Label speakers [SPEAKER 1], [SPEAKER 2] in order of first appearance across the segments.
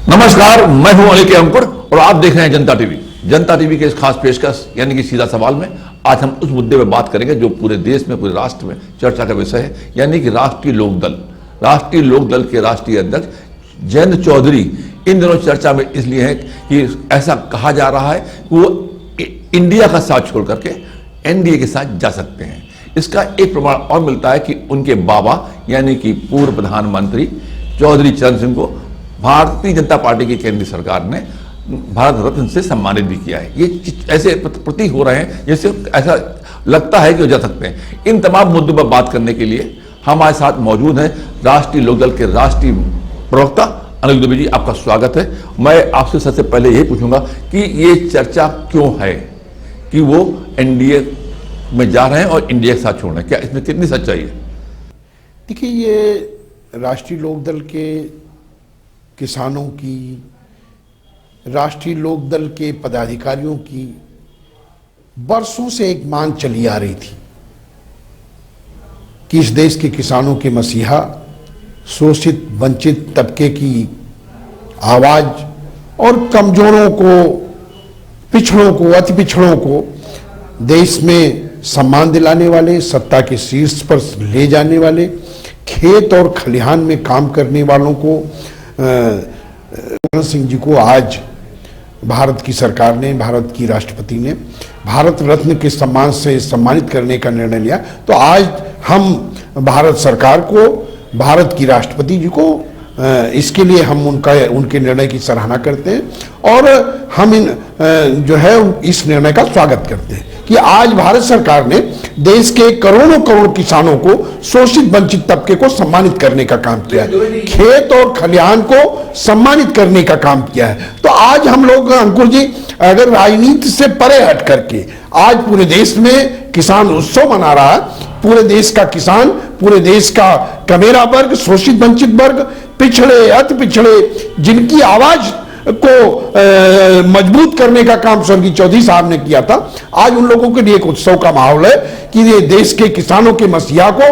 [SPEAKER 1] नमस्कार, मैं हूं अली के अंकुर और आप देख रहे हैं जनता टीवी। जनता टीवी के इस खास पेशकश यानी कि सीधा सवाल में आज हम उस मुद्दे पर बात करेंगे जो पूरे देश में, पूरे राष्ट्र में चर्चा का विषय है, यानी कि राष्ट्रीय लोकदल। राष्ट्रीय लोकदल के राष्ट्रीय अध्यक्ष जयंत चौधरी इन दिनों चर्चा में इसलिए है कि ऐसा कहा जा रहा है कि वो इंडिया का साथ छोड़ करके एनडीए के साथ जा सकते हैं। इसका एक प्रमाण और मिलता है कि उनके बाबा यानी कि पूर्व प्रधानमंत्री चौधरी चरण सिंह को भारतीय जनता पार्टी की केंद्रीय सरकार ने भारत रत्न से सम्मानित भी किया है। ये ऐसे प्रतीक हो रहे हैं जैसे ऐसा लगता है कि वो जा सकते हैं। इन तमाम मुद्दों पर बात करने के लिए हमारे साथ मौजूद हैं राष्ट्रीय लोकदल के राष्ट्रीय प्रवक्ता अनिल दुबे जी। आपका स्वागत है। मैं आपसे सबसे पहले यही पूछूंगा कि ये चर्चा क्यों है कि वो एनडीए में जा रहे हैं और इंडिया के साथ छोड़ रहे हैं, क्या इसमें कितनी सच्चाई है?
[SPEAKER 2] देखिए, ये राष्ट्रीय लोकदल के किसानों की, राष्ट्रीय लोकदल के पदाधिकारियों की बरसों से एक मांग चली आ रही थी कि इस देश के किसानों के मसीहा, शोषित वंचित तबके की आवाज और कमजोरों को, पिछड़ों को, अति पिछड़ों को देश में सम्मान दिलाने वाले, सत्ता के शीर्ष पर ले जाने वाले, खेत और खलिहान में काम करने वालों को, चरण सिंह जी को आज भारत की सरकार ने, भारत की राष्ट्रपति ने भारत रत्न के सम्मान से सम्मानित करने का निर्णय लिया। तो आज हम भारत सरकार को, भारत की राष्ट्रपति जी को इसके लिए हम उनके निर्णय की सराहना करते हैं और हम जो है इस निर्णय का स्वागत करते हैं कि आज भारत सरकार ने देश के करोड़ों करोड़ किसानों को, शोषित वंचित तबके को सम्मानित करने का काम किया है, खेत और खलिहान को सम्मानित करने का काम किया है। तो आज हम लोग, अंकुर जी, अगर राजनीति से परे हट करके आज पूरे देश में किसान उत्सव मना रहा है। पूरे देश का किसान, पूरे देश का कमेरा वर्ग, शोषित वंचित वर्ग, पिछड़े, अति पिछड़े, जिनकी आवाज को मजबूत करने का काम स्वर्गीय चौधरी साहब ने किया था, आज उन लोगों के लिए एक उत्सव का माहौल है कि ये देश के किसानों के मसीहा को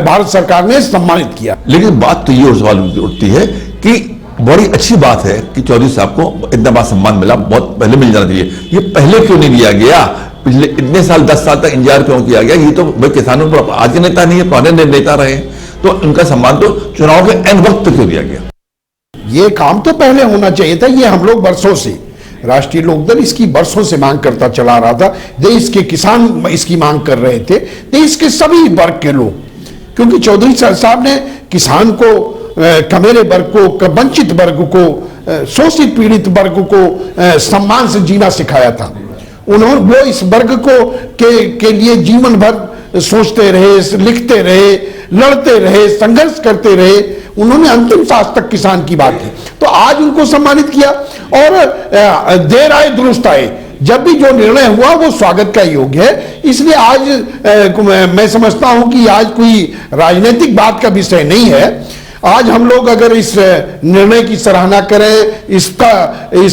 [SPEAKER 2] भारत सरकार ने सम्मानित किया।
[SPEAKER 1] लेकिन बात तो ये सवाल उठती है कि बड़ी अच्छी बात है कि चौधरी साहब को इतना बड़ा सम्मान मिला, बहुत पहले मिल जाना चाहिए। ये पहले क्यों नहीं दिया गया? पिछले इतने साल, 10 साल तक इंतजार क्यों किया गया? ये तो भाई किसानों पर आज के नेता नहीं है, पुराने नेता रहे, तो उनका सम्मान तो चुनाव के एन वक्त क्यों दिया गया?
[SPEAKER 2] ये काम तो पहले होना चाहिए था। ये हम लोग बरसों से, राष्ट्रीय लोकदल इसकी बरसों से मांग करता चला रहा था। देश के किसान इसकी मांग कर रहे थे, देश के सभी वर्ग के लोग, क्योंकि चौधरी साहब ने किसान को, कमेरे वर्ग को, वंचित वर्ग को, शोषित पीड़ित वर्ग को सम्मान से जीना सिखाया था। उन्होंने वो इस वर्ग को के लिए जीवन भर सोचते रहे, लिखते रहे, लड़ते रहे, संघर्ष करते रहे। उन्होंने अंतिम सांस तक किसान की बात की। तो आज उनको सम्मानित किया और देर आए दुरुस्त आए। जब भी जो निर्णय हुआ वो स्वागत का योग्य है। इसलिए आज मैं समझता हूं कि आज कोई राजनीतिक बात का विषय नहीं है। आज हम लोग अगर इस निर्णय की सराहना करें, इस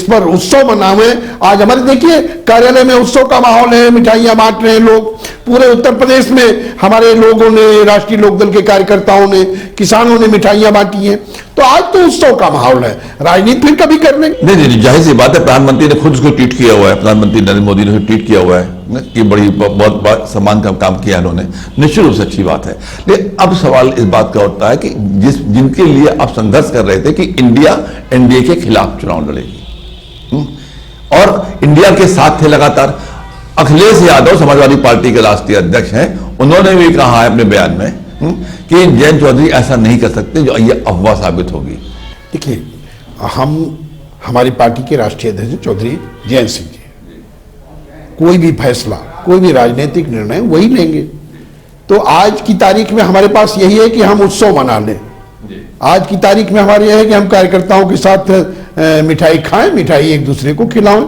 [SPEAKER 2] पर उत्सव मनावें। आज हमारे देखिए कार्यालय में उत्सव का माहौल है, मिठाइयां बांट रहे हैं लोग। पूरे उत्तर प्रदेश में हमारे लोगों ने, राष्ट्रीय लोकदल के कार्यकर्ताओं ने, किसानों ने मिठाइयां बांटी हैं। तो आज तो उत्सव का माहौल है। राजनीति फिर कभी कर लेंगे।
[SPEAKER 1] नहीं, जाहिर सी बात है। प्रधानमंत्री ने खुद उसको ट्वीट किया हुआ है, प्रधानमंत्री नरेंद्र मोदी ने ट्वीट किया हुआ है कि बहुत सम्मान का काम किया उन्होंने। निश्चित रूप से अच्छी बात है। लेकिन अब सवाल इस बात का उठता है कि जिनके लिए आप संघर्ष कर रहे थे कि इंडिया एनडीए के खिलाफ चुनाव लड़ेगी और इंडिया के साथ थे लगातार। अखिलेश यादव समाजवादी पार्टी के राष्ट्रीय अध्यक्ष हैं, उन्होंने भी कहा है अपने बयान में कि जयंत चौधरी ऐसा नहीं कर सकते, जो ये अफवाह साबित होगी।
[SPEAKER 2] देखिए, हमारी पार्टी के राष्ट्रीय अध्यक्ष चौधरी जयंत सिंह जी, कोई भी फैसला, कोई भी राजनीतिक निर्णय वही लेंगे। तो आज की तारीख में हमारे पास यही है कि हम उत्सव मना लें। आज की तारीख में हमारे यह है कि हम कार्यकर्ताओं के साथ मिठाई खाएं, मिठाई एक दूसरे को खिलाएं।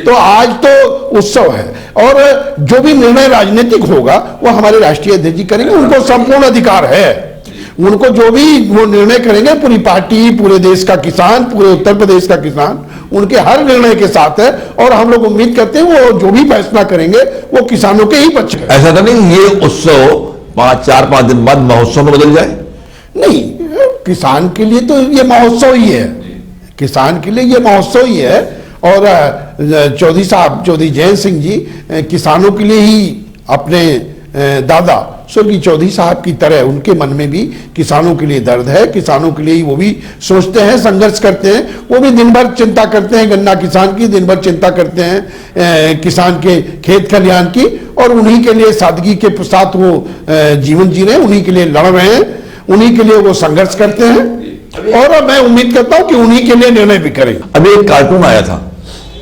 [SPEAKER 2] तो आज तो उत्सव है और जो भी निर्णय राजनीतिक होगा वो हमारे राष्ट्रीय अध्यक्ष जी करेंगे। उनको संपूर्ण अधिकार है। उनको जो भी वो निर्णय करेंगे, पूरी पार्टी, पूरे देश का किसान, पूरे उत्तर प्रदेश का किसान उनके हर निर्णय के साथ है और हम लोग उम्मीद करते हैं वो जो भी फैसला करेंगे वो किसानों के ही पक्ष है।
[SPEAKER 1] ऐसा तो नहीं ये उत्सव 4-5 दिन बाद महोत्सव में बदल जाए?
[SPEAKER 2] नहीं, किसान के लिए तो ये महोत्सव ही है। किसान के लिए ये महोत्सव ही है। और चौधरी साहब, चौधरी जयंत सिंह जी किसानों के लिए ही अपने दादा स्वर्गीय चौधरी साहब की तरह उनके मन में भी किसानों के लिए दर्द है, किसानों के लिए ही वो भी सोचते हैं, संघर्ष करते हैं। वो भी दिन भर चिंता करते हैं गन्ना किसान की, दिन भर चिंता करते हैं किसान के खेत खलिहान की, और उन्हीं के लिए सादगी के साथ वो जीवन जी रहे हैं, उन्हीं के लिए लड़ रहे हैं, उन्हीं के लिए वो संघर्ष करते हैं, और मैं उम्मीद करता हूं कि उन्हीं के लिए निर्णय भी करेंगे।
[SPEAKER 1] अभी एक कार्टून आया था,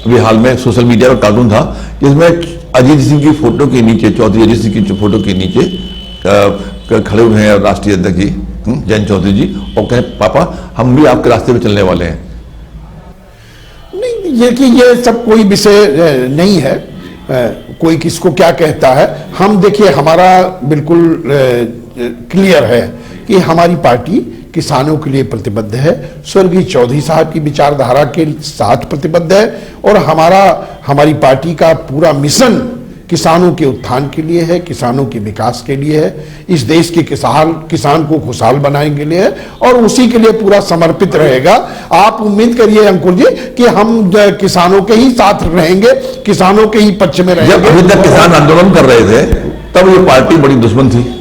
[SPEAKER 1] अभी हाल में सोशल मीडिया पर कार्टून था, जिसमें अजीत सिंह की फोटो के नीचे, चौधरी अजीत सिंह की फोटो के नीचे खड़े हुए हैं राष्ट्रीय अध्यक्ष जी जयंत चौधरी जी, और कहें पापा हम भी आपके रास्ते पे चलने वाले हैं।
[SPEAKER 2] नहीं, ये सब कोई विषय नहीं है, कोई किसको क्या कहता है। हम देखिए, हमारा बिल्कुल क्लियर है कि हमारी पार्टी किसानों के लिए प्रतिबद्ध है, स्वर्गीय चौधरी साहब की विचारधारा के साथ प्रतिबद्ध है, और हमारी पार्टी का पूरा मिशन किसानों के उत्थान के लिए है, किसानों के विकास के लिए है, इस देश के किसान को खुशहाल बनाने के लिए है, और उसी के लिए पूरा समर्पित रहेगा। आप उम्मीद करिए अंकुर जी कि हम किसानों के ही साथ रहेंगे, किसानों के ही पक्ष में रहेंगे।
[SPEAKER 1] जब अभी तक किसान आंदोलन कर रहे थे तब ये पार्टी बड़ी दुश्मन थी,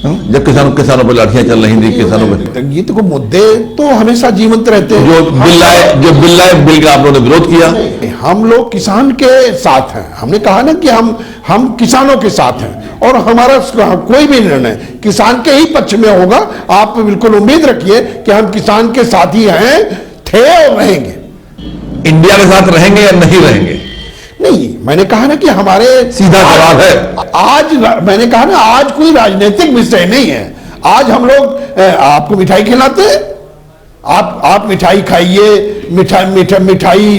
[SPEAKER 1] जब किसानों पर लाठियां चल रही थी, किसानों पर
[SPEAKER 2] ये तो मुद्दे तो हमेशा जीवंत रहते हैं।
[SPEAKER 1] जो बिल का आप लोगों ने विरोध किया।
[SPEAKER 2] हम लोग किसान के साथ हैं, हमने कहा ना कि हम किसानों के साथ हैं, और हमारा कोई भी निर्णय किसान के ही पक्ष में होगा। आप बिल्कुल उम्मीद रखिए कि हम किसान के साथ ही हैं, थे और रहेंगे।
[SPEAKER 1] इंडिया के साथ रहेंगे या नहीं रहेंगे?
[SPEAKER 2] नहीं, मैंने कहा ना कि हमारे
[SPEAKER 1] सीधा जवाब है।
[SPEAKER 2] आज मैंने कहा ना, आज कोई राजनीतिक विषय नहीं है। आज हम लोग आपको मिठाई खिलाते हैं, आप मिठाई खाइए, मिठाई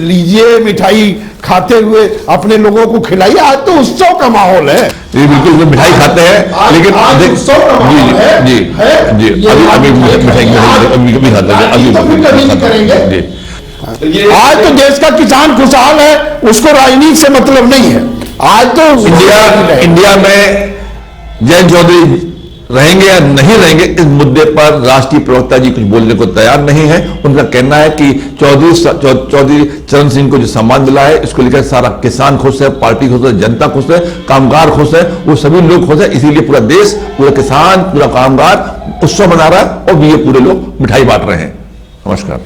[SPEAKER 2] लीजिए, मिठाई खाते हुए अपने लोगों को खिलाइए। आज तो उत्सव का माहौल है।
[SPEAKER 1] ये बिल्कुल मिठाई खाते हैं, लेकिन
[SPEAKER 2] आज उत्सव का माहौल है।
[SPEAKER 1] जी अभी मिठाई खाते हैं, अभी करेंगे।
[SPEAKER 2] आज तो देश का किसान खुशहाल है, उसको राजनीति से मतलब नहीं है। आज तो
[SPEAKER 1] इंडिया में जयंत चौधरी रहेंगे या नहीं रहेंगे, इस मुद्दे पर राष्ट्रीय प्रवक्ता जी कुछ बोलने को तैयार नहीं है। उनका कहना है कि चौधरी चरण सिंह को जो सम्मान मिला है, इसको लेकर सारा किसान खुश है, पार्टी खुश है, जनता खुश है, कामगार खुश है, वो सभी लोग खुश है। इसीलिए पूरा देश, पूरा किसान, पूरा कामगार उत्सव मना रहा है, और भी ये पूरे लोग मिठाई बांट रहे हैं। नमस्कार।